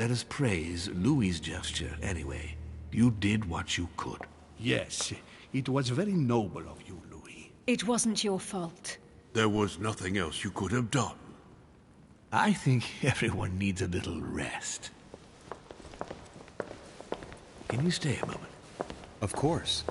let us praise Louis's gesture anyway. You did what you could. Yes, it was very noble of you, Louis. It wasn't your fault. There was nothing else you could have done. I think everyone needs a little rest. Can you stay a moment? Of course.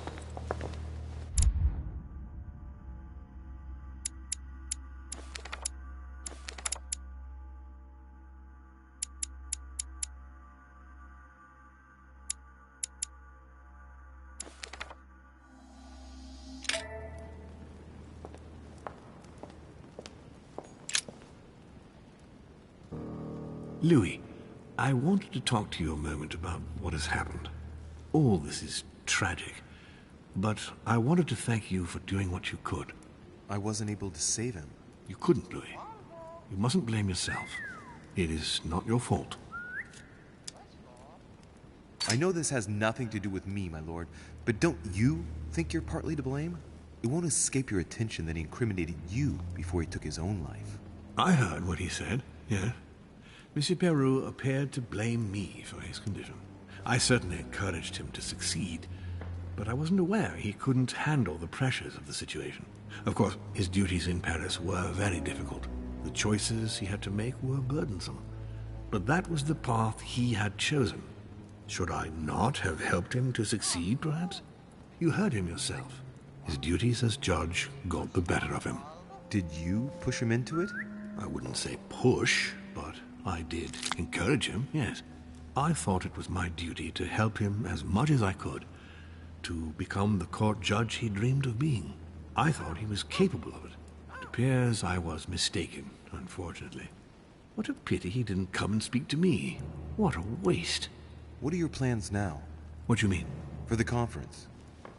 Louis, I wanted to talk to you a moment about what has happened. All this is tragic, but I wanted to thank you for doing what you could. I wasn't able to save him. You couldn't, Louis. You mustn't blame yourself. It is not your fault. I know this has nothing to do with me, my lord, but don't you think you're partly to blame? It won't escape your attention that he incriminated you before he took his own life. I heard what he said, yes. Monsieur Peru appeared to blame me for his condition. I certainly encouraged him to succeed, but I wasn't aware he couldn't handle the pressures of the situation. Of course, his duties in Paris were very difficult. The choices he had to make were burdensome. But that was the path he had chosen. Should I not have helped him to succeed, perhaps? You heard him yourself. His duties as judge got the better of him. Did you push him into it? I wouldn't say push, but I did encourage him, yes. I thought it was my duty to help him as much as I could to become the court judge he dreamed of being. I thought he was capable of it. It appears I was mistaken, unfortunately. What a pity he didn't come and speak to me. What a waste. What are your plans now? What do you mean? For the conference.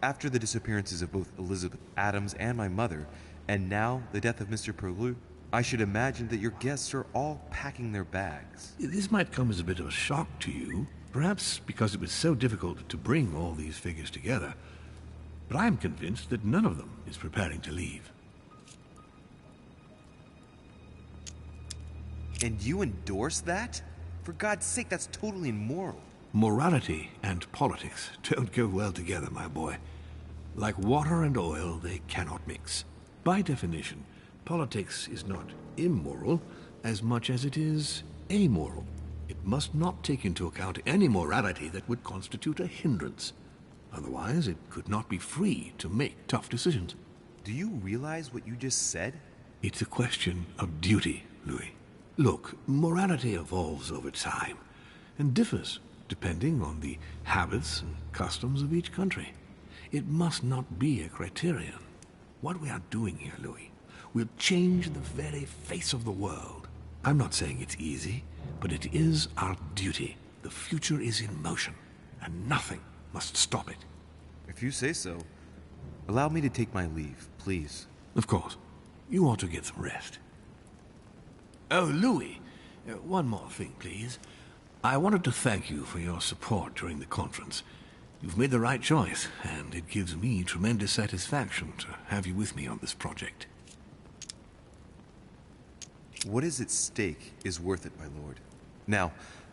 After the disappearances of both Elizabeth Adams and my mother, and now the death of Mr. Perlu, I should imagine that your guests are all packing their bags. This might come as a bit of a shock to you, perhaps because it was so difficult to bring all these figures together. But I am convinced that none of them is preparing to leave. And you endorse that? For God's sake, that's totally immoral. Morality and politics don't go well together, my boy. Like water and oil, they cannot mix. By definition, politics is not immoral as much as it is amoral. It must not take into account any morality that would constitute a hindrance. Otherwise, it could not be free to make tough decisions. Do you realize what you just said? It's a question of duty, Louis. Look, morality evolves over time and differs depending on the habits and customs of each country. It must not be a criterion. What we are doing here, Louis, will change the very face of the world. I'm not saying it's easy, but it is our duty. The future is in motion, and nothing must stop it. If you say so, allow me to take my leave, please. Of course. You ought to get some rest. Oh, Louis, one more thing, please. I wanted to thank you for your support during the conference. You've made the right choice, and it gives me tremendous satisfaction to have you with me on this project. What is at stake is worth it, my lord. Now,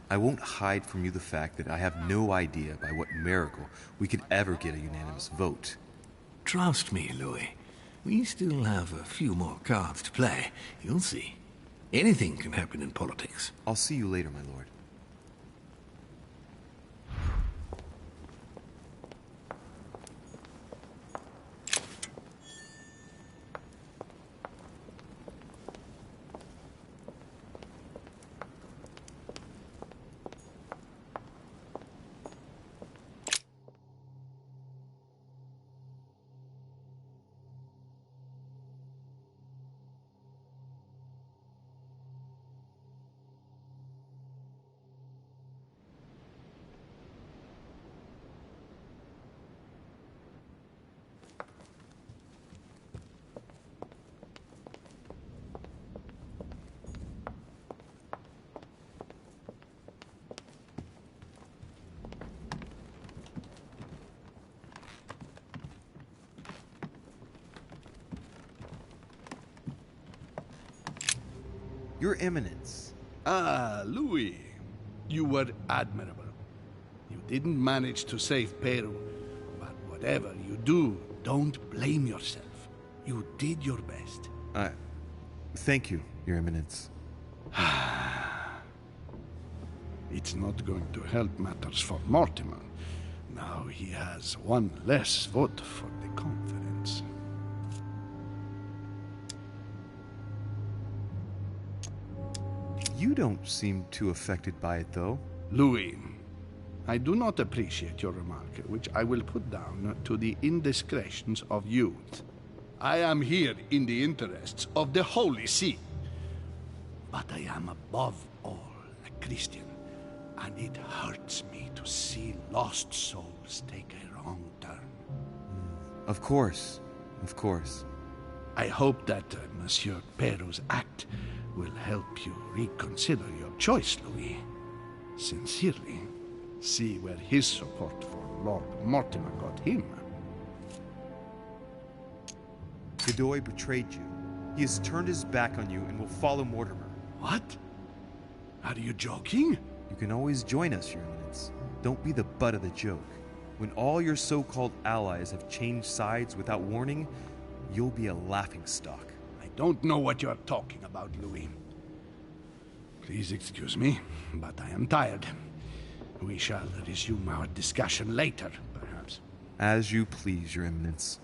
I won't hide from you the fact that I have no idea by what miracle we could ever get a unanimous vote. Trust me, Louis. We still have a few more cards to play. You'll see. Anything can happen in politics. I'll see you later, my lord. Your Eminence. Ah, Louis. You were admirable. You didn't manage to save Peru, but whatever you do, don't blame yourself. You did your best. Thank you, Your Eminence. It's not going to help matters for Mortimer. Now he has one less vote for the conference. You don't seem too affected by it, though. Louis, I do not appreciate your remark, which I will put down to the indiscretions of youth. I am here in the interests of the Holy See. But I am above all a Christian, and it hurts me to see lost souls take a wrong turn. Of course. Of course. I hope that Monsieur Peru's act will help you reconsider your choice, Louis. Sincerely, see where his support for Lord Mortimer got him. Godoy betrayed you. He has turned his back on you and will follow Mortimer. What? Are you joking? You can always join us, Your Eminence. Don't be the butt of the joke. When all your so-called allies have changed sides without warning, you'll be a laughingstock. I don't know what you are talking about, Louis. Please excuse me, but I am tired. We shall resume our discussion later, perhaps. As you please, Your Eminence.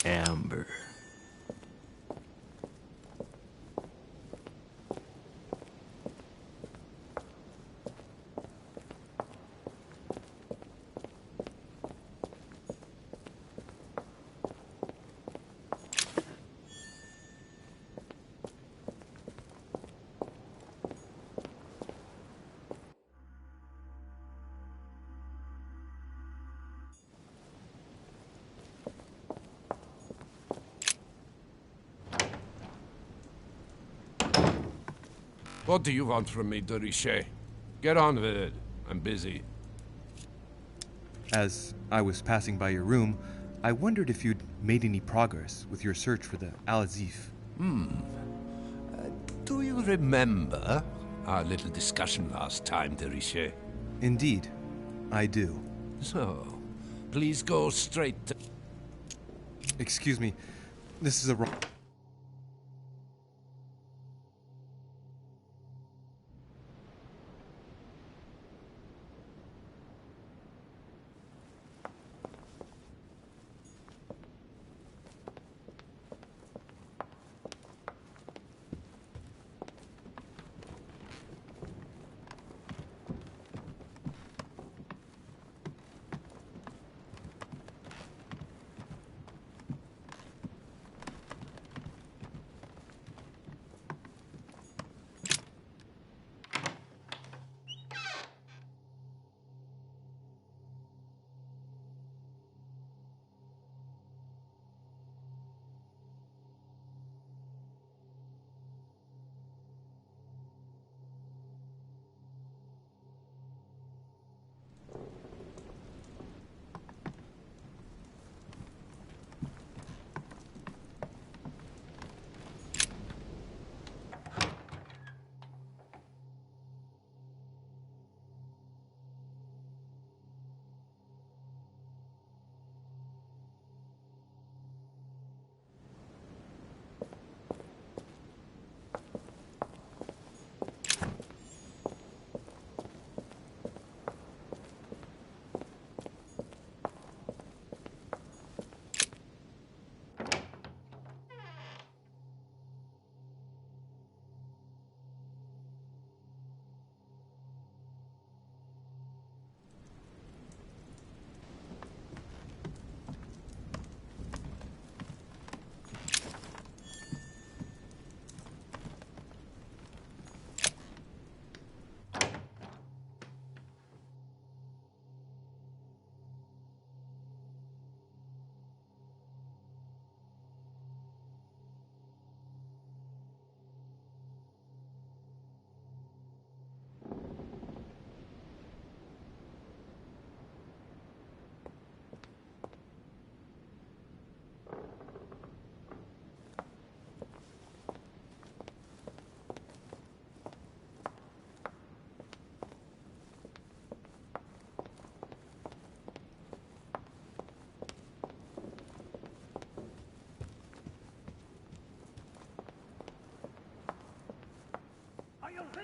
Amber. What do you want from me, de Richet? Get on with it. I'm busy. As I was passing by your room, I wondered if you'd made any progress with your search for the Al-Azif. Do you remember our little discussion last time, de Richet? Indeed, I do. So, please go straight to... Excuse me, this is a wrong...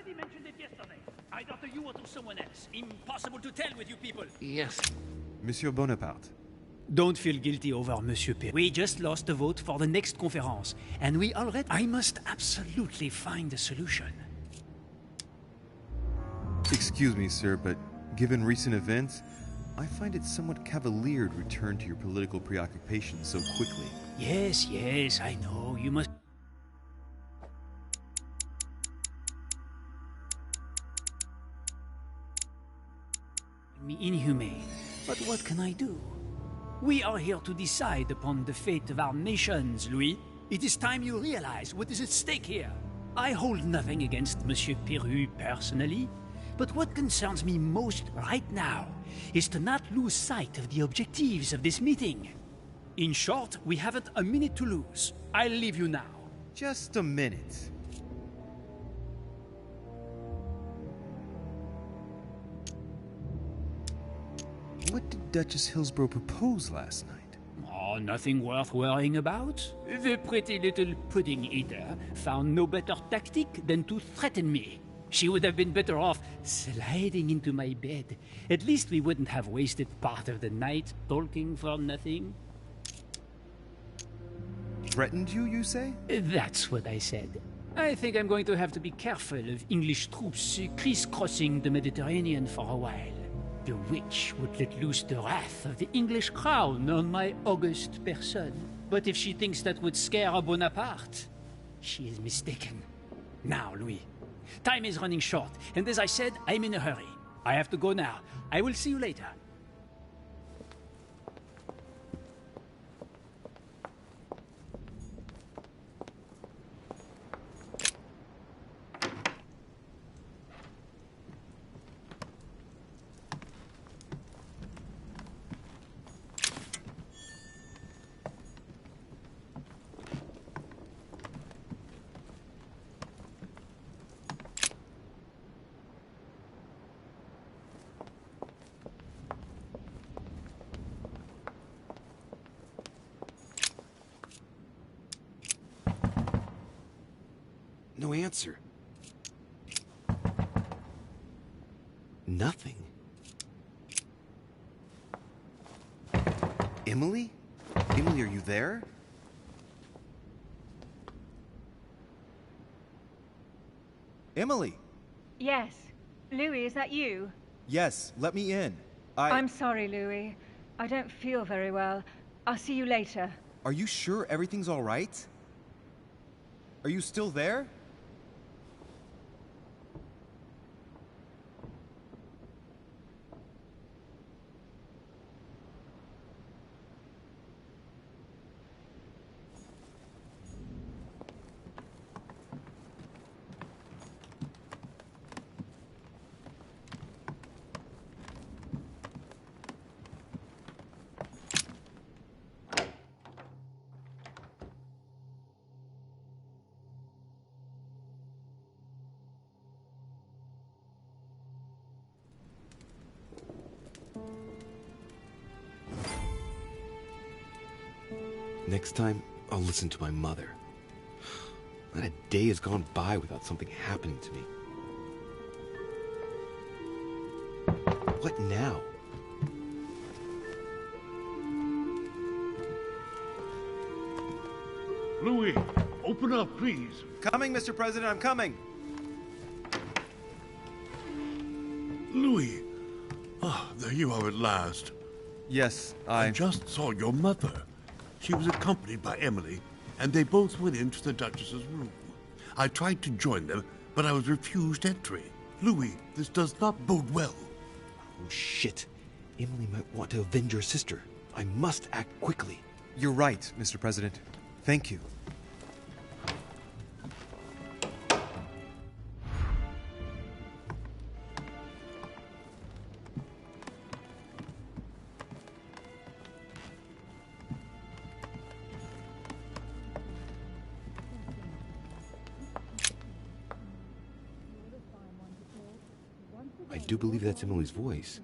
already mentioned it yesterday. Either to you or to someone else. Impossible to tell with you people. Yes. Monsieur Bonaparte. Don't feel guilty over Monsieur P. We just lost the vote for the next conference, and we already... I must absolutely find a solution. Excuse me, sir, but given recent events, I find it somewhat cavalier to return to your political preoccupations so quickly. Yes, I know. You must... me inhumane, but what can I do? We are here to decide upon the fate of our nations, Louis. It is time you realize what is at stake here. I hold nothing against Monsieur Peru personally, but what concerns me most right now is to not lose sight of the objectives of this meeting. In short, we haven't a minute to lose. I'll leave you now. Just a minute. What did Duchess Hillsborough propose last night? Oh, nothing worth worrying about. The pretty little pudding eater found no better tactic than to threaten me. She would have been better off sliding into my bed. At least we wouldn't have wasted part of the night talking for nothing. Threatened you, you say? That's what I said. I think I'm going to have to be careful of English troops crisscrossing the Mediterranean for a while. The witch would let loose the wrath of the English crown on my august person. But if she thinks that would scare a Bonaparte, she is mistaken. Now, Louis, time is running short, and as I said, I'm in a hurry. I have to go now. I will see you later. No answer. Nothing. Emily? Emily, are you there? Emily! Yes. Louis, is that you? Yes, let me in. I'm sorry, Louis. I don't feel very well. I'll see you later. Are you sure everything's all right? Are you still there? Next time, I'll listen to my mother. Not a day has gone by without something happening to me. What now? Louis, open up, please. Coming, Mr. President, I'm coming! Louis. Ah, there you are at last. Yes, I just saw your mother. She was accompanied by Emily, and they both went into the Duchess's room. I tried to join them, but I was refused entry. Louis, this does not bode well. Oh, shit. Emily might want to avenge her sister. I must act quickly. You're right, Mr. President. Thank you. I do believe that's Emily's voice.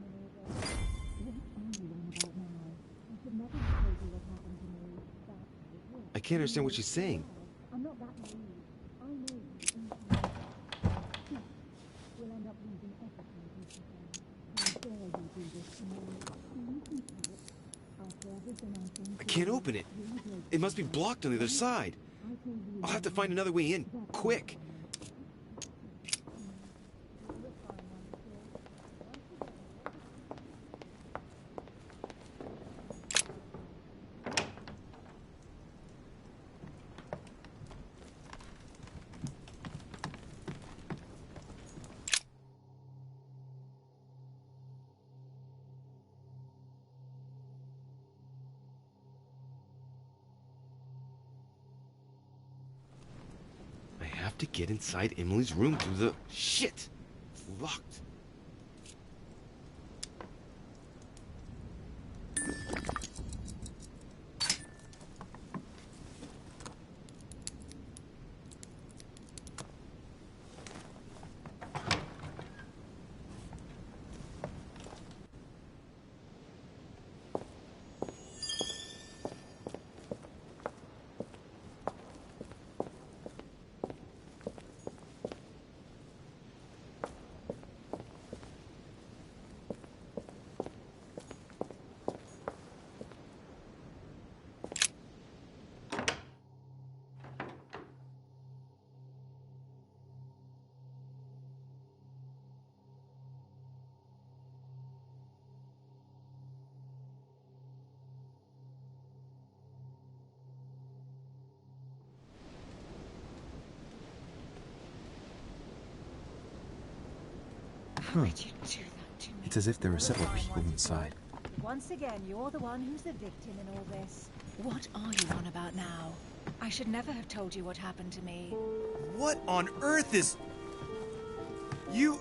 I can't understand what she's saying. I can't open it. It must be blocked on the other side. I'll have to find another way in, quick. To get inside Emily's room through the... Shit! It's locked. How could you do that to me? It's as if there are several people inside. Once again, you're the one who's the victim in all this. What are you on about now? I should never have told you what happened to me. What on earth is... You...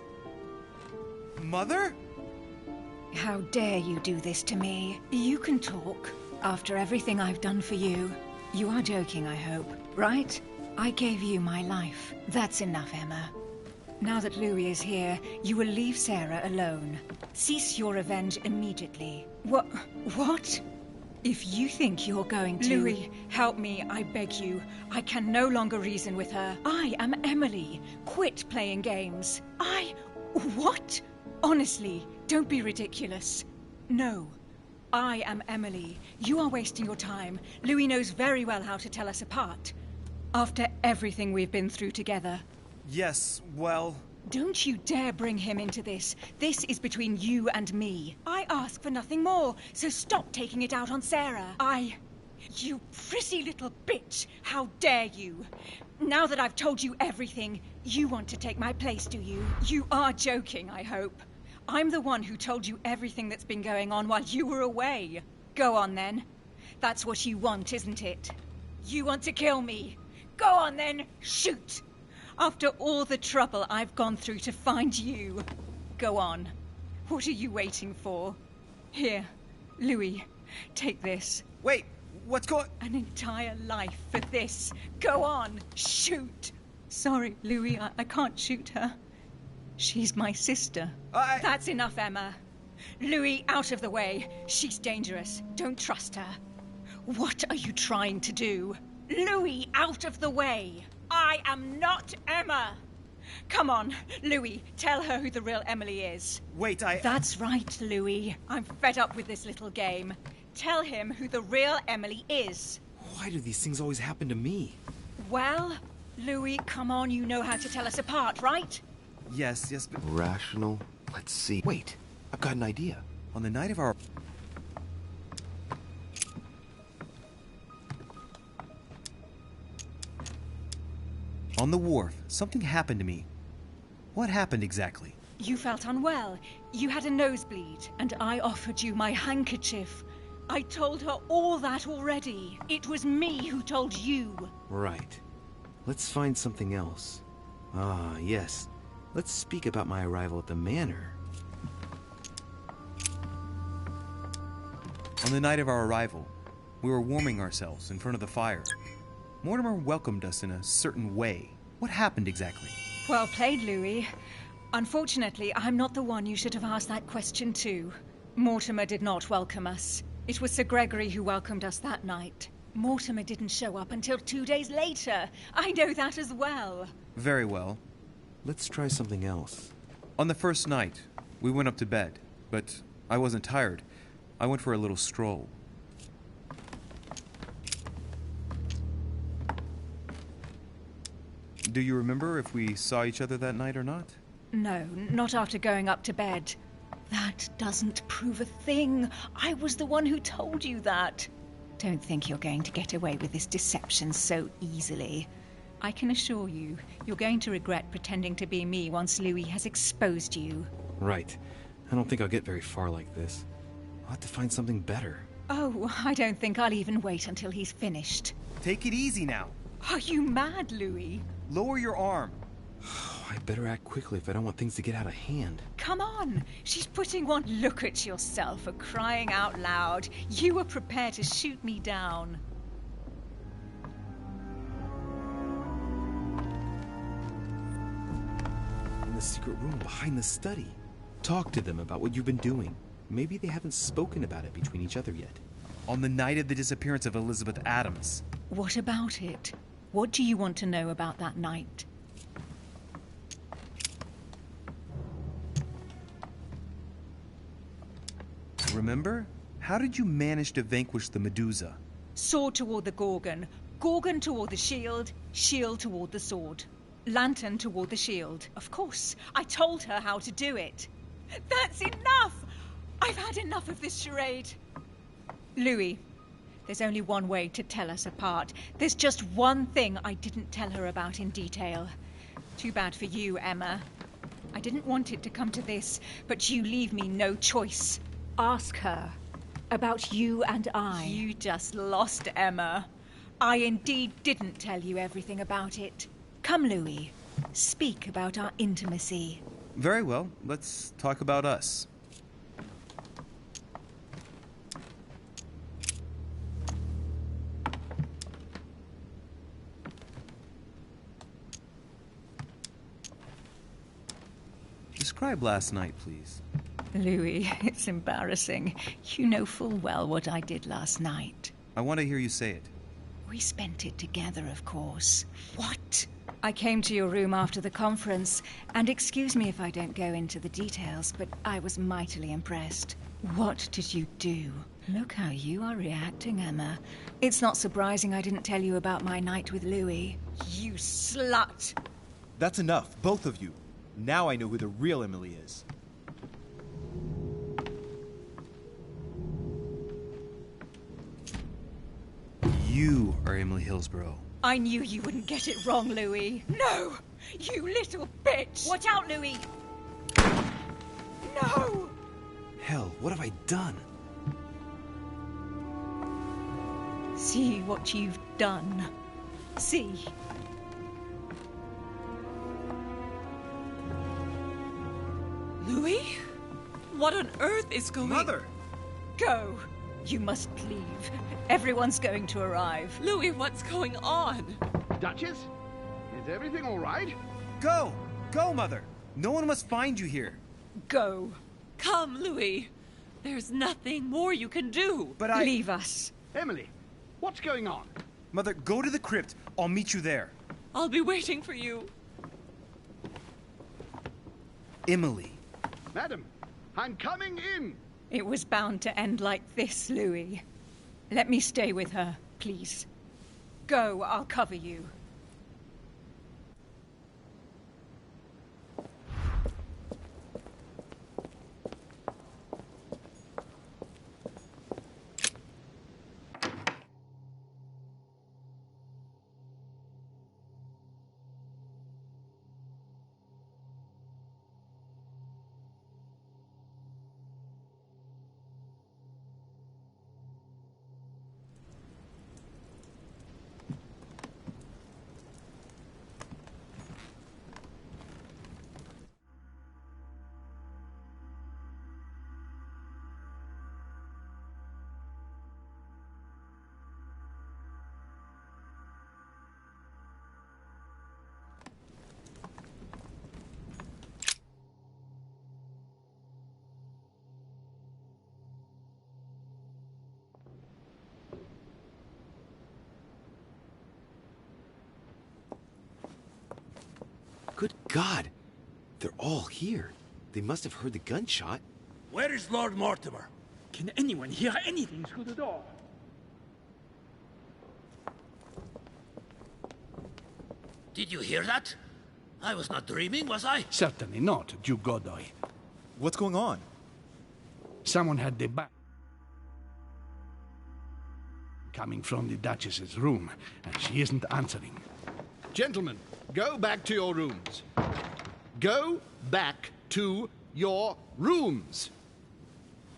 Mother? How dare you do this to me? You can talk. After everything I've done for you. You are joking, I hope, right? I gave you my life. That's enough, Emma. Now that Louis is here, you will leave Sarah alone. Cease your revenge immediately. What? If you think you're going to... Louis, help me, I beg you. I can no longer reason with her. I am Emily. Quit playing games. What? Honestly, don't be ridiculous. No. I am Emily. You are wasting your time. Louis knows very well how to tell us apart. After everything we've been through together. Yes, well... Don't you dare bring him into this. This is between you and me. I ask for nothing more, so stop taking it out on Sarah. You prissy little bitch! How dare you! Now that I've told you everything, you want to take my place, do you? You are joking, I hope. I'm the one who told you everything that's been going on while you were away. Go on, then. That's what you want, isn't it? You want to kill me. Go on, then. Shoot! After all the trouble I've gone through to find you. Go on. What are you waiting for? Here, Louis, take this. Wait, what's going... An entire life for this. Go on, shoot. Sorry, Louis, I can't shoot her. She's my sister. That's enough, Emma. Louis, out of the way. She's dangerous. Don't trust her. What are you trying to do? Louis, out of the way. I am not Emma! Come on, Louis, tell her who the real Emily is. Wait, That's right, Louis. I'm fed up with this little game. Tell him who the real Emily is. Why do these things always happen to me? Well, Louis, come on, you know how to tell us apart, right? Yes, but... Rational. Let's see. Wait, I've got an idea. On the night of our... On the wharf, something happened to me. What happened exactly? You felt unwell. You had a nosebleed, and I offered you my handkerchief. I told her all that already. It was me who told you. Right. Let's find something else. Ah, yes. Let's speak about my arrival at the manor. On the night of our arrival, we were warming ourselves in front of the fire. Mortimer welcomed us in a certain way. What happened exactly? Well played, Louis. Unfortunately, I'm not the one you should have asked that question to. Mortimer did not welcome us. It was Sir Gregory who welcomed us that night. Mortimer didn't show up until 2 days later. I know that as well. Very well. Let's try something else. On the first night, we went up to bed, but I wasn't tired. I went for a little stroll. Do you remember if we saw each other that night or not? No, not after going up to bed. That doesn't prove a thing. I was the one who told you that. Don't think you're going to get away with this deception so easily. I can assure you, you're going to regret pretending to be me once Louis has exposed you. Right. I don't think I'll get very far like this. I'll have to find something better. Oh, I don't think I'll even wait until he's finished. Take it easy now. Are you mad, Louis? Lower your arm. I better act quickly if I don't want things to get out of hand. Come on, she's putting one. Look at yourself for crying out loud. You were prepared to shoot me down. In the secret room behind the study. Talk to them about what you've been doing. Maybe they haven't spoken about it between each other yet. On the night of the disappearance of Elizabeth Adams. What about it? What do you want to know about that night? Remember? How did you manage to vanquish the Medusa? Sword toward the Gorgon, Gorgon toward the shield, shield toward the sword. Lantern toward the shield. Of course, I told her how to do it. That's enough! I've had enough of this charade. Louis, there's only one way to tell us apart. There's just one thing I didn't tell her about in detail. Too bad for you, Emma. I didn't want it to come to this, but you leave me no choice. Ask her about you and I. You just lost, Emma. I indeed didn't tell you everything about it. Come, Louis. Speak about our intimacy. Very well. Let's talk about us. Describe last night, please. Louis, it's embarrassing. You know full well what I did last night. I want to hear you say it. We spent it together, of course. What? I came to your room after the conference, and excuse me if I don't go into the details, but I was mightily impressed. What did you do? Look how you are reacting, Emma. It's not surprising I didn't tell you about my night with Louis. You slut! That's enough, both of you. Now I know who the real Emily is. You are Emily Hillsborough. I knew you wouldn't get it wrong, Louis. No! You little bitch! Watch out, Louis! No! Hell, what have I done? See what you've done. See. Louis? What on earth is going on? Mother! Go. You must leave. Everyone's going to arrive. Louis, what's going on? Duchess? Is everything all right? Go! Go, Mother! No one must find you here. Go. Come, Louis. There's nothing more you can do. But Leave us. Emily, what's going on? Mother, go to the crypt. I'll meet you there. I'll be waiting for you. Emily. Madam, I'm coming in. It was bound to end like this, Louis. Let me stay with her, please. Go, I'll cover you. Good God! They're all here. They must have heard the gunshot. Where is Lord Mortimer? Can anyone hear anything through the door? Did you hear that? I was not dreaming, was I? Certainly not, Duke Godoy. What's going on? Someone had the back coming from the Duchess's room, and she isn't answering. Gentlemen, go back to your rooms. Go back to your rooms.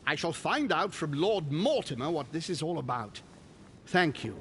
I shall find out from Lord Mortimer what this is all about. Thank you.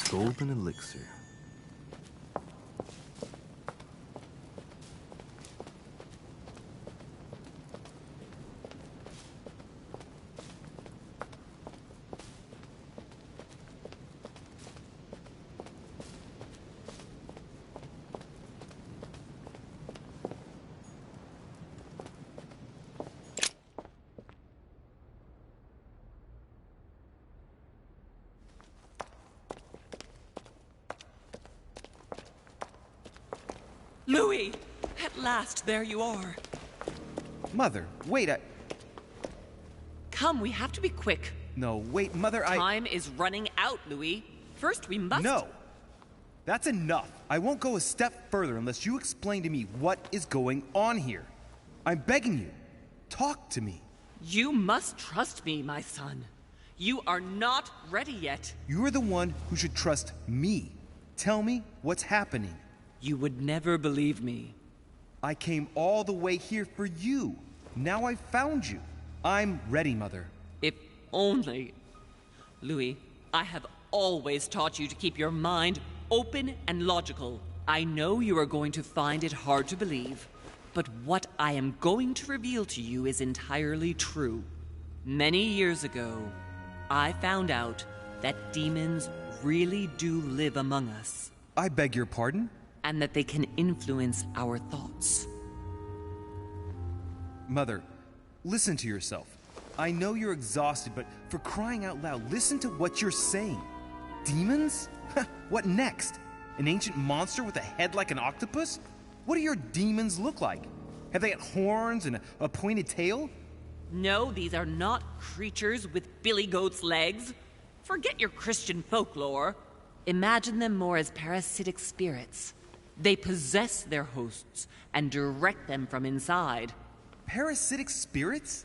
Golden elixir. Louis! At last, there you are. Mother, wait, Come, we have to be quick. No, wait, Mother, Time is running out, Louis. First, we must... No! That's enough. I won't go a step further unless you explain to me what is going on here. I'm begging you. Talk to me. You must trust me, my son. You are not ready yet. You're the one who should trust me. Tell me what's happening. You would never believe me. I came all the way here for you. Now I've found you. I'm ready, Mother. If only... Louis, I have always taught you to keep your mind open and logical. I know you are going to find it hard to believe, but what I am going to reveal to you is entirely true. Many years ago, I found out that demons really do live among us. I beg your pardon? And that they can influence our thoughts. Mother, listen to yourself. I know you're exhausted, but for crying out loud, listen to what you're saying. Demons? What next? An ancient monster with a head like an octopus? What do your demons look like? Have they got horns and a pointed tail? No, these are not creatures with billy goat's legs. Forget your Christian folklore. Imagine them more as parasitic spirits. They possess their hosts and direct them from inside. Parasitic spirits?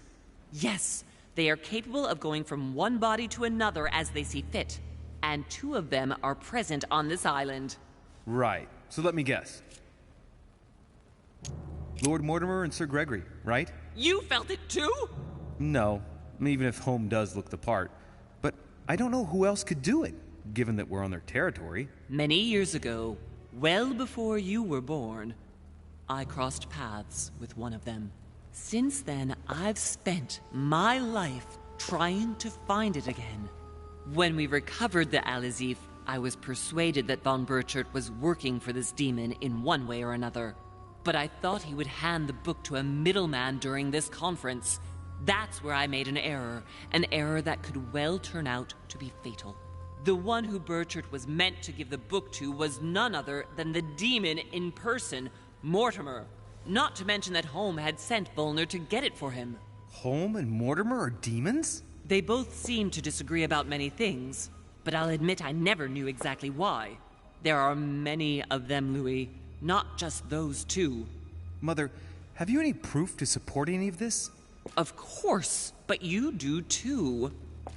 Yes, they are capable of going from one body to another as they see fit. And 2 of them are present on this island. Right. So let me guess. Lord Mortimer and Sir Gregory, right? You felt it too? No, even if Home does look the part. But I don't know who else could do it, given that we're on their territory. Many years ago, well before you were born, I crossed paths with one of them. Since then, I've spent my life trying to find it again. When we recovered the Alizif, I was persuaded that von Burchard was working for this demon in one way or another. But I thought he would hand the book to a middleman during this conference. That's where I made an error that could well turn out to be fatal. The one who Burchard was meant to give the book to was none other than the demon in person, Mortimer. Not to mention that Holm had sent Volner to get it for him. Holm and Mortimer are demons? They both seem to disagree about many things, but I'll admit I never knew exactly why. There are many of them, Louis, not just those two. Mother, have you any proof to support any of this? Of course, but you do too.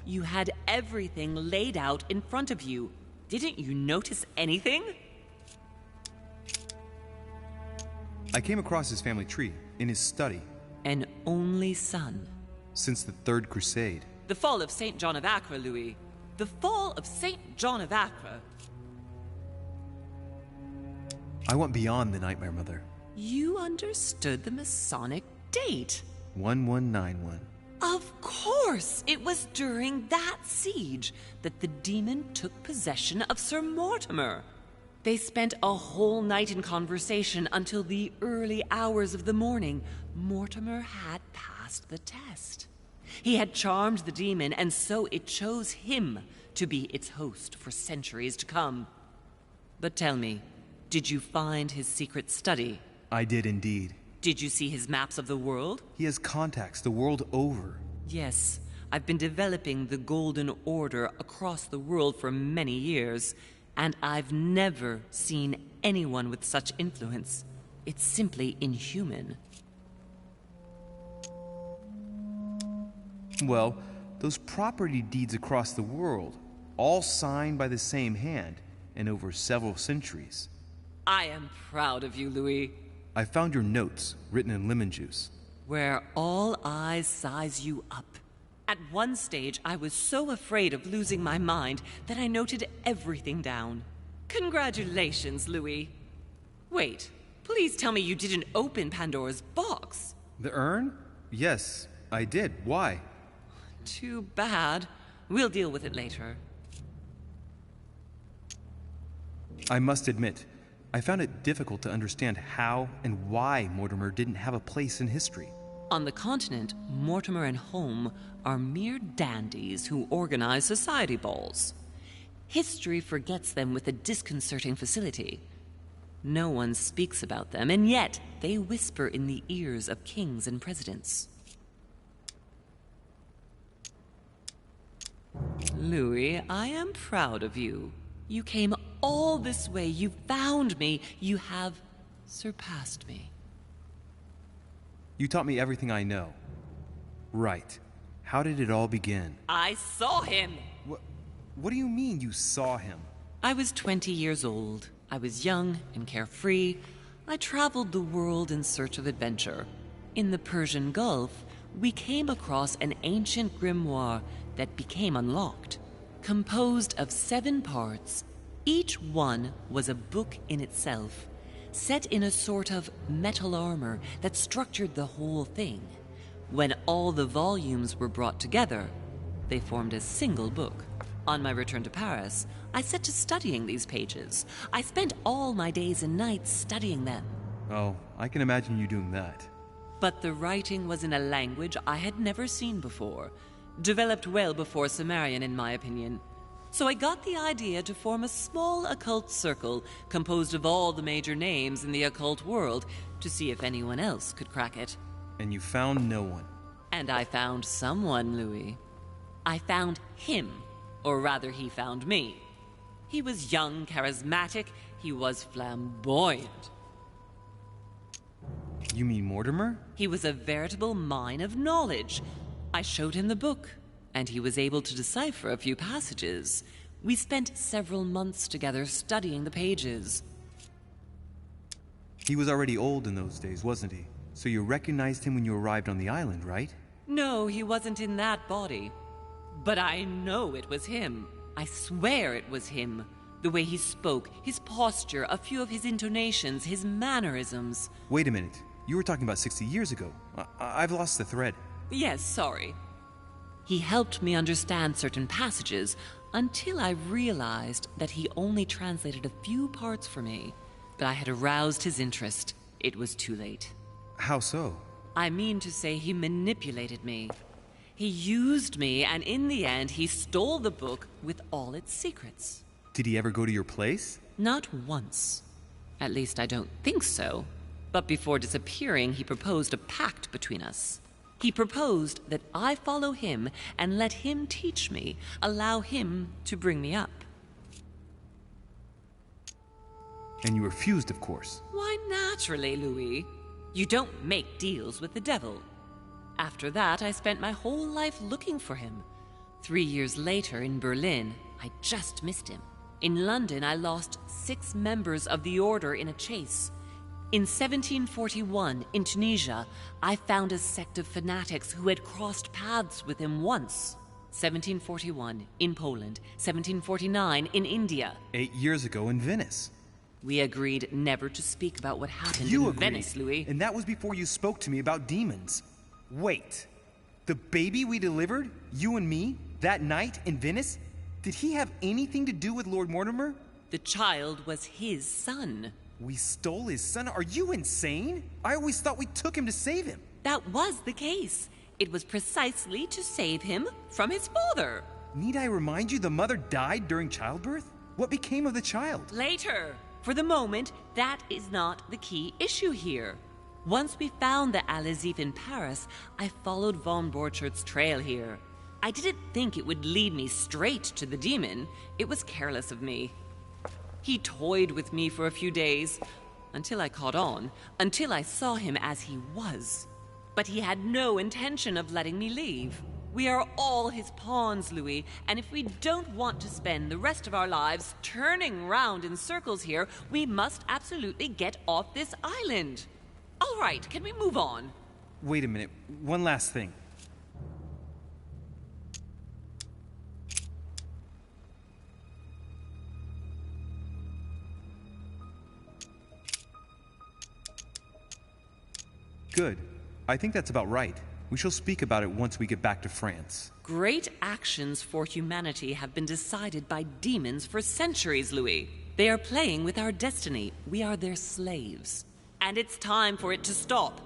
You had everything laid out in front of you. Didn't you notice anything? I came across his family tree in his study. An only son. Since the Third Crusade. The fall of St. John of Acre, Louis. The fall of St. John of Acre. I went beyond the nightmare, Mother. You understood the Masonic date. 1191. Of course! It was during that siege that the demon took possession of Sir Mortimer. They spent a whole night in conversation until the early hours of the morning. Mortimer had passed the test. He had charmed the demon, and so it chose him to be its host for centuries to come. But tell me, did you find his secret study? I did indeed. Did you see his maps of the world? He has contacts the world over. Yes, I've been developing the Golden Order across the world for many years, and I've never seen anyone with such influence. It's simply inhuman. Well, those property deeds across the world, all signed by the same hand, and over several centuries. I am proud of you, Louis. I found your notes, written in lemon juice. Where all eyes size you up. At one stage, I was so afraid of losing my mind that I noted everything down. Congratulations, Louis. Wait, please tell me you didn't open Pandora's box. The urn? Yes, I did. Why? Too bad. We'll deal with it later. I must admit, I found it difficult to understand how and why Mortimer didn't have a place in history. On the continent, Mortimer and Holm are mere dandies who organize society balls. History forgets them with a disconcerting facility. No one speaks about them, and yet they whisper in the ears of kings and presidents. Louis, I am proud of you. You came all this way. You found me. You have surpassed me. You taught me everything I know. Right. How did it all begin? I saw him. What do you mean you saw him? I was 20 years old. I was young and carefree. I traveled the world in search of adventure. In the Persian Gulf, we came across an ancient grimoire that became unlocked. Composed of 7 parts, each one was a book in itself, set in a sort of metal armor that structured the whole thing. When all the volumes were brought together, they formed a single book. On my return to Paris, I set to studying these pages. I spent all my days and nights studying them. Oh, I can imagine you doing that. But the writing was in a language I had never seen before, developed well before Sumerian, in my opinion. So I got the idea to form a small occult circle composed of all the major names in the occult world to see if anyone else could crack it. And you found no one. And I found someone, Louis. I found him, or rather he found me. He was young, charismatic, he was flamboyant. You mean Mortimer? He was a veritable mine of knowledge. I showed him the book, and he was able to decipher a few passages. We spent several months together studying the pages. He was already old in those days, wasn't he? So you recognized him when you arrived on the island, right? No, he wasn't in that body. But I know it was him. I swear it was him. The way he spoke, his posture, a few of his intonations, his mannerisms. Wait a minute. You were talking about 60 years ago. I've lost the thread. Yes, sorry. He helped me understand certain passages until I realized that he only translated a few parts for me. But I had aroused his interest. It was too late. How so? I mean to say he manipulated me. He used me, and in the end, he stole the book with all its secrets. Did he ever go to your place? Not once. At least I don't think so. But before disappearing, he proposed a pact between us. He proposed that I follow him and let him teach me, allow him to bring me up. And you refused, of course. Why, naturally, Louis. You don't make deals with the devil. After that, I spent my whole life looking for him. 3 years later, in Berlin, I just missed him. In London, I lost 6 members of the Order in a chase. In 1741, in Tunisia, I found a sect of fanatics who had crossed paths with him once. 1741, in Poland. 1749, in India. 8 years ago in Venice. We agreed never to speak about what happened You in agreed, Venice, Louis. And that was before you spoke to me about demons. Wait. The baby we delivered, you and me, that night in Venice, did he have anything to do with Lord Mortimer? The child was his son. We stole his son? Are you insane? I always thought we took him to save him. That was the case. It was precisely to save him from his father. Need I remind you the mother died during childbirth? What became of the child? Later. For the moment, that is not the key issue here. Once we found the Al-Azif in Paris, I followed von Borchart's trail here. I didn't think it would lead me straight to the demon. It was careless of me. He toyed with me for a few days, until I caught on, until I saw him as he was. But he had no intention of letting me leave. We are all his pawns, Louis, and if we don't want to spend the rest of our lives turning round in circles here, we must absolutely get off this island. All right, can we move on? Wait a minute. One last thing. Good. I think that's about right. We shall speak about it once we get back to France. Great actions for humanity have been decided by demons for centuries, Louis. They are playing with our destiny. We are their slaves. And it's time for it to stop.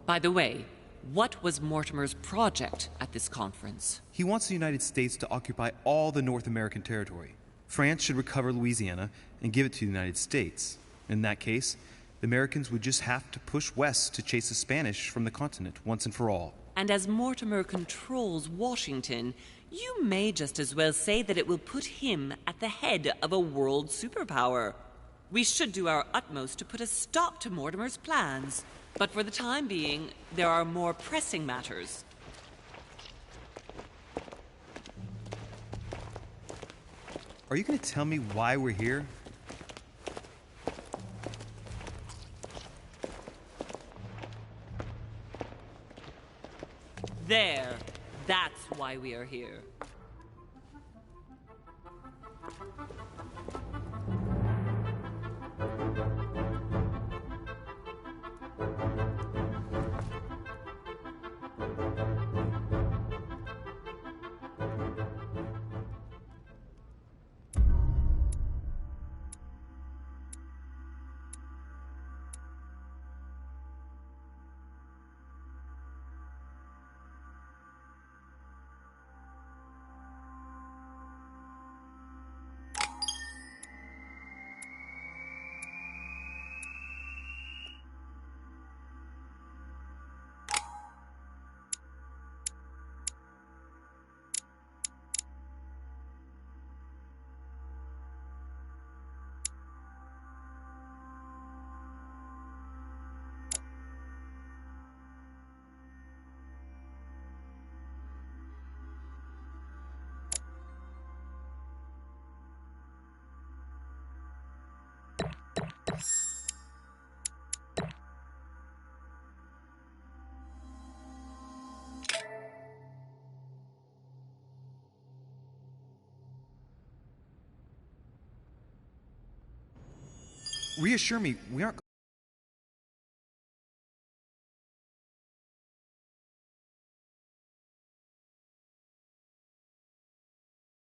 By the way, what was Mortimer's project at this conference? He wants the United States to occupy all the North American territory. France should recover Louisiana and give it to the United States. In that case, the Americans would just have to push west to chase the Spanish from the continent once and for all. And as Mortimer controls Washington, you may just as well say that it will put him at the head of a world superpower. We should do our utmost to put a stop to Mortimer's plans. But for the time being, there are more pressing matters. Are you going to tell me why we're here? There. That's why we are here. Reassure me, we aren't